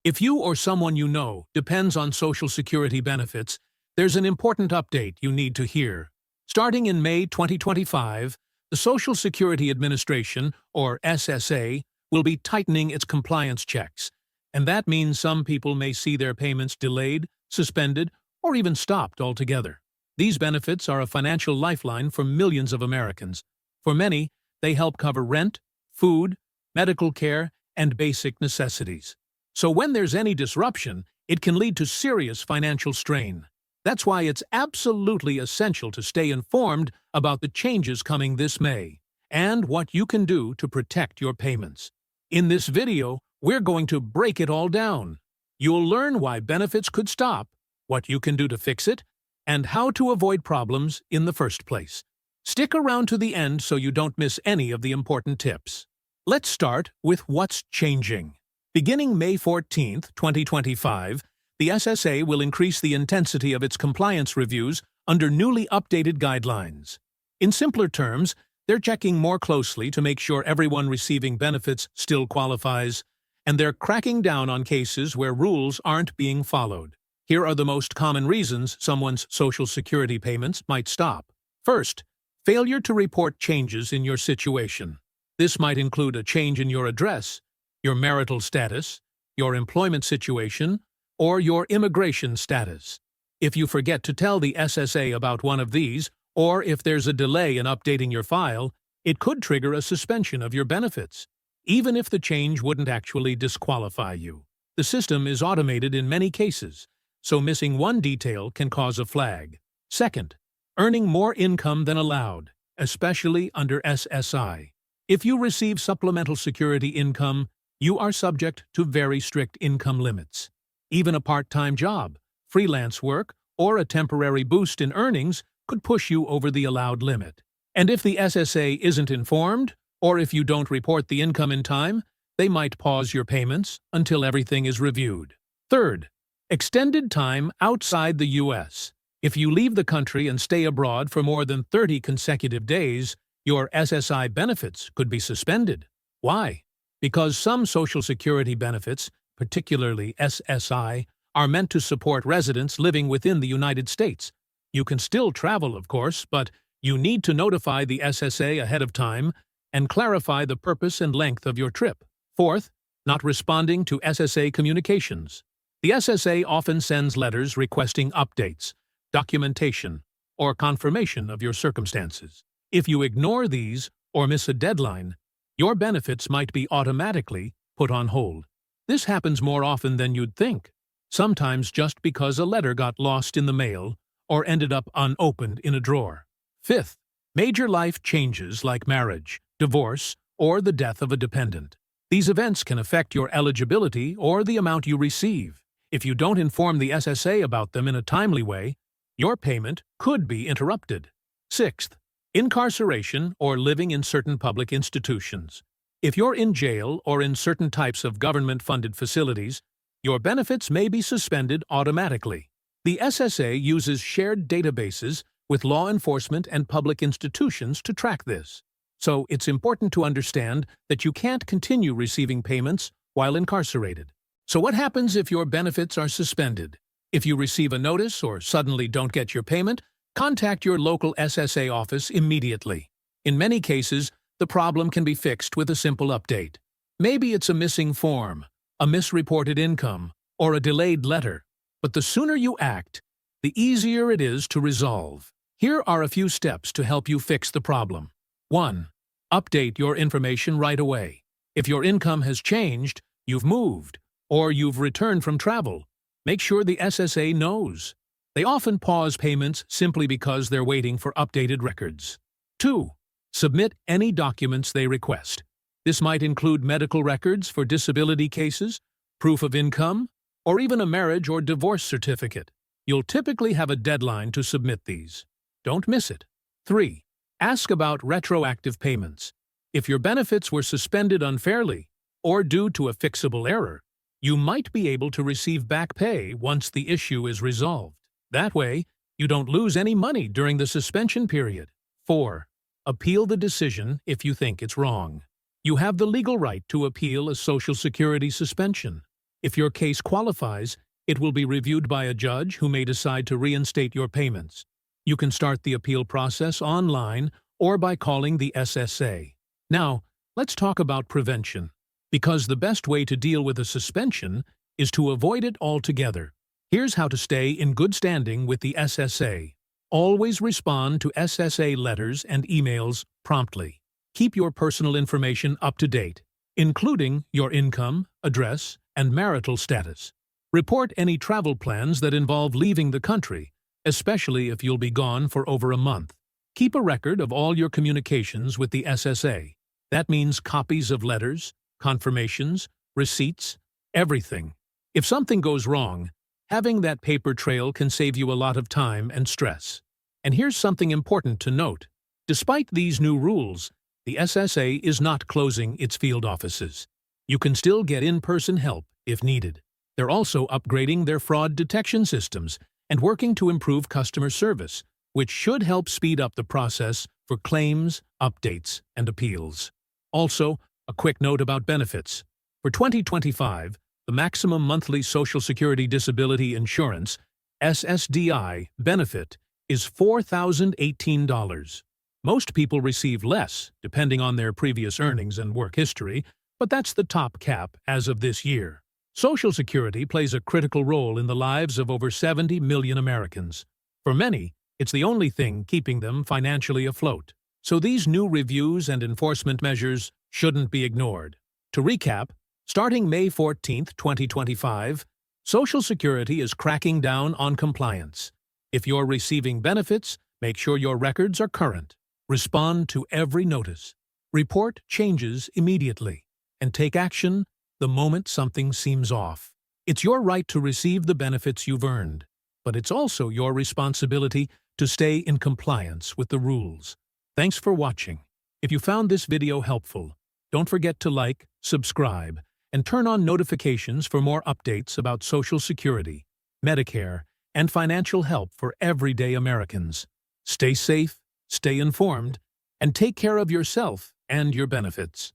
If you or someone you know depends on Social Security benefits, there's an important update you need to hear. Starting in May 2025, the Social Security Administration, or SSA, will be tightening its compliance checks, and that means some people may see their payments delayed, suspended, or even stopped altogether. These benefits are a financial lifeline for millions of Americans. For many, they help cover rent, food, medical care, and basic necessities. So when there's any disruption, it can lead to serious financial strain. That's why it's absolutely essential to stay informed about the changes coming this May and what you can do to protect your payments. In this video, we're going to break it all down. You'll learn why benefits could stop, what you can do to fix it, and how to avoid problems in the first place. Stick around to the end so you don't miss any of the important tips. Let's start with what's changing. Beginning May 14, 2025, the SSA will increase the intensity of its compliance reviews under newly updated guidelines. In simpler terms, they're checking more closely to make sure everyone receiving benefits still qualifies, and they're cracking down on cases where rules aren't being followed. Here are the most common reasons someone's Social Security payments might stop. First, failure to report changes in your situation. This might include a change in your address, your marital status, your employment situation, or your immigration status. If you forget to tell the SSA about one of these, or if there's a delay in updating your file, it could trigger a suspension of your benefits, even if the change wouldn't actually disqualify you. The system is automated in many cases, so missing one detail can cause a flag. Second, earning more income than allowed, especially under SSI. If you receive supplemental security income, you are subject to very strict income limits. Even a part-time job, freelance work, or a temporary boost in earnings could push you over the allowed limit. And if the SSA isn't informed, or if you don't report the income in time, they might pause your payments until everything is reviewed. Third, extended time outside the U.S. If you leave the country and stay abroad for more than 30 consecutive days, your SSI benefits could be suspended. Why? Because some Social Security benefits, particularly SSI, are meant to support residents living within the United States. You can still travel, of course, but you need to notify the SSA ahead of time and clarify the purpose and length of your trip. Fourth, not responding to SSA communications. The SSA often sends letters requesting updates, documentation, or confirmation of your circumstances. If you ignore these or miss a deadline, your benefits might be automatically put on hold. This happens more often than you'd think, sometimes just because a letter got lost in the mail or ended up unopened in a drawer. Fifth, major life changes like marriage, divorce, or the death of a dependent. These events can affect your eligibility or the amount you receive. If you don't inform the SSA about them in a timely way, your payment could be interrupted. Sixth, incarceration or living in certain public institutions. If you're in jail or in certain types of government-funded facilities, your benefits may be suspended automatically. The SSA uses shared databases with law enforcement and public institutions to track this. So it's important to understand that you can't continue receiving payments while incarcerated. So what happens if your benefits are suspended? If you receive a notice or suddenly don't get your payment, contact your local SSA office immediately. In many cases, the problem can be fixed with a simple update. Maybe it's a missing form, a misreported income, or a delayed letter. But the sooner you act, the easier it is to resolve. Here are a few steps to help you fix the problem. 1. Update your information right away. If your income has changed, you've moved, or you've returned from travel, make sure the SSA knows. They often pause payments simply because they're waiting for updated records. 2. Submit any documents they request. This might include medical records for disability cases, proof of income, or even a marriage or divorce certificate. You'll typically have a deadline to submit these. Don't miss it. 3. Ask about retroactive payments. If your benefits were suspended unfairly or due to a fixable error, you might be able to receive back pay once the issue is resolved. That way, you don't lose any money during the suspension period. 4. Appeal the decision if you think it's wrong. You have the legal right to appeal a Social Security suspension. If your case qualifies, it will be reviewed by a judge who may decide to reinstate your payments. You can start the appeal process online or by calling the SSA. Now, let's talk about prevention, because the best way to deal with a suspension is to avoid it altogether. Here's how to stay in good standing with the SSA. Always respond to SSA letters and emails promptly. Keep your personal information up to date, including your income, address, and marital status. Report any travel plans that involve leaving the country, especially if you'll be gone for over a month. Keep a record of all your communications with the SSA. That means copies of letters, confirmations, receipts, everything. If something goes wrong, having that paper trail can save you a lot of time and stress. And here's something important to note. Despite these new rules, the SSA is not closing its field offices. You can still get in-person help if needed. They're also upgrading their fraud detection systems and working to improve customer service, which should help speed up the process for claims, updates, and appeals. Also, a quick note about benefits. For 2025, the maximum monthly Social Security Disability Insurance (SSDI) benefit is $4,018. Most people receive less, depending on their previous earnings and work history, but that's the top cap as of this year. Social Security plays a critical role in the lives of over 70 million Americans. For many, it's the only thing keeping them financially afloat. So these new reviews and enforcement measures shouldn't be ignored. To recap, starting May 14, 2025, Social Security is cracking down on compliance. If you're receiving benefits, make sure your records are current. Respond to every notice. Report changes immediately. And take action the moment something seems off. It's your right to receive the benefits you've earned, but it's also your responsibility to stay in compliance with the rules. Thanks for watching. If you found this video helpful, don't forget to like, subscribe, and turn on notifications for more updates about Social Security, Medicare, and financial help for everyday Americans. Stay safe, stay informed, and take care of yourself and your benefits.